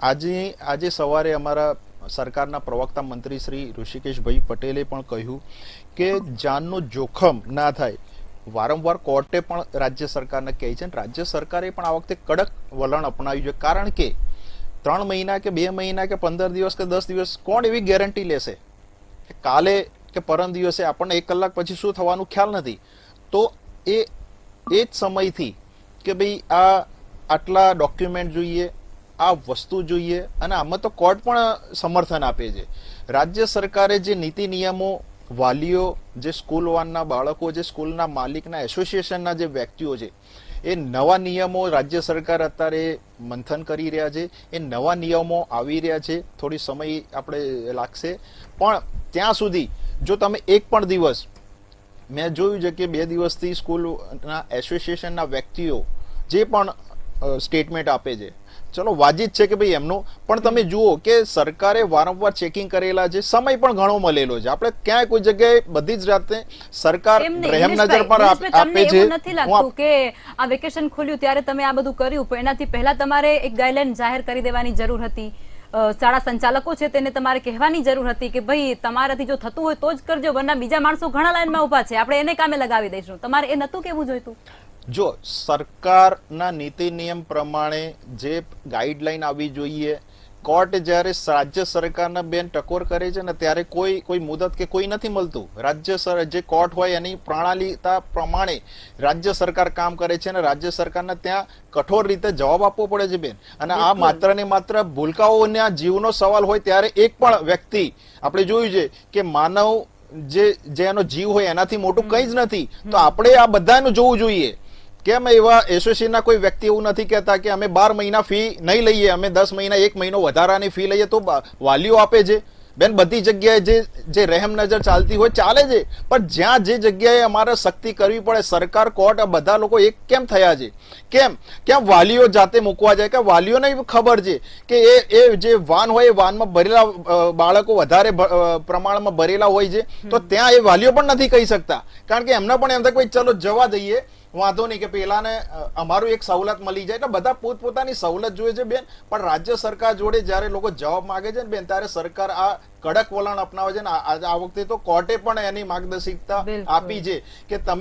આજે સવારે અમારા સરકારના પ્રવક્તા મંત્રી શ્રી ઋષિકેશભાઈ પટેલે પણ કહ્યું કે જાનનું જોખમ ના થાય. વારંવાર કોર્ટે પણ રાજ્ય સરકારને કહે છે, રાજ્ય સરકારે પણ આ વખતે કડક વલણ અપનાવ્યું છે. કારણ કે 3 મહિના કે 2 મહિના કે 15 દિવસ કે 10 દિવસ કોણ એવી ગેરંટી લેશે કે કાલે કે પરમ દિવસે આપણને 1 કલાક પછી શું થવાનું ખ્યાલ નથી. તો એ જ સમયથી કે ભાઈ આટલા ડોક્યુમેન્ટ જોઈએ, આ વસ્તુ જોઈએ, અને આમાં તો કોર્ટ પણ સમર્થન આપે છે. રાજ્ય સરકારે જે નીતિ નિયમો, વાલીઓ, જે સ્કૂલ વાનના બાળકો, જે સ્કૂલના માલિકના એસોસિએશનના જે વ્યક્તિઓ છે, એ નવા નિયમો રાજ્ય સરકાર અત્યારે મંથન કરી રહ્યા છે. એ નવા નિયમો આવી રહ્યા છે, થોડી સમય આપણે લાગશે, પણ ત્યાં સુધી જો તમે એક પણ દિવસ, મેં જોયું છે કે 2 દિવસથી સ્કૂલના એસોસિએશનના વ્યક્તિઓ જે પણ સ્ટેટમેન્ટ આપે છે, ચલો વાજિબ છે કે ભાઈ એમનું, પણ તમે જુઓ કે સરકારે વારંવાર ચેકિંગ કરેલા છે, સમય પણ ઘણો મળેલો છે. આપણે ક્યાંય કોઈ જગ્યાએ બધી જ રાતે સરકાર રહેમ નજર પર આપે છે. નથી લાગતું કે આ વેકેશન ખુલ્યું ત્યારે તમે આ બધું કર્યું, પણ એનાથી પહેલા તમારે એક ગાઈડલાઈન જાહેર કરી દેવાની જરૂર હતી. શાળા સંચાલકો છે તેને તમારે કહેવાની જરૂર હતી કે ભાઈ તમારાથી જો થતું હોય તો જ કરજો, વરના બીજા માણસો ઘણા લાઈનમાં ઉભા છે, આપણે એને કામે લગાવી દઈશું. તમારે એ નતું કેવું જોઈતું? જો સરકારના નીતિ નિયમ પ્રમાણે જે ગાઈડલાઈન આવી જોઈએ, કોર્ટ જ્યારે રાજ્ય સરકારના બેન ટકોર કરે છે ને ત્યારે કોઈ મુદત કે કોઈ નથી મળતું. જે કોર્ટ હોય એની પ્રણાલીતા પ્રમાણે રાજ્ય સરકાર કામ કરે છે, અને રાજ્ય સરકારને ત્યાં કઠોર રીતે જવાબ આપવો પડે છે બેન. અને આ માત્ર ને માત્ર ભૂલકાઓના જીવનો સવાલ હોય ત્યારે એક પણ વ્યક્તિ, આપણે જોયું છે કે માનવ જે એનો જીવ હોય એનાથી મોટું કંઈ જ નથી. તો આપણે આ બધાનું જોવું જોઈએ. કેમ એવા એસોસિએશનના કોઈ વ્યક્તિ એવું નથી કહેતા કે અમે 12 મહિના ફી નહીં લઈએ, અમે 10 મહિના 1 મહિનો વધારાની ફી લઈએ, તો વાલીઓ આપે છે બેન. બધી જગ્યાએ જે રહેમ નજર ચાલતી હોય ચાલે છે, પણ જ્યાં જે જગ્યાએ અમારે સખ્તી કરવી પડે, સરકાર, કોર્ટ, આ બધા લોકો એક કેમ થયા છે? કેમ વાલીઓ જાતે મૂકવા જાય? કે વાલીઓને ખબર છે કે એ જે વાન હોય એ વાનમાં ભરેલા બાળકો વધારે પ્રમાણમાં ભરેલા હોય છે, તો ત્યાં એ વાલીઓ પણ નથી કહી શકતા, કારણ કે એમને પણ એમ થાય કે ચલો જવા દઈએ, વાંધો નહીં, કે પેલાને અમારું એક સવલત મળી જાય. એટલે બધા પોતપોતાની સવલત જોઈએ છે બેન, પણ રાજ્ય સરકાર જોડે જ્યારે લોકો જવાબ માંગે છે ને બેન, ત્યારે સરકાર આ કડક વલણ અપનાવે છે ને આ વખતે તો કોર્ટે પણ એની માર્ગદર્શિકા આપી છે કે તમે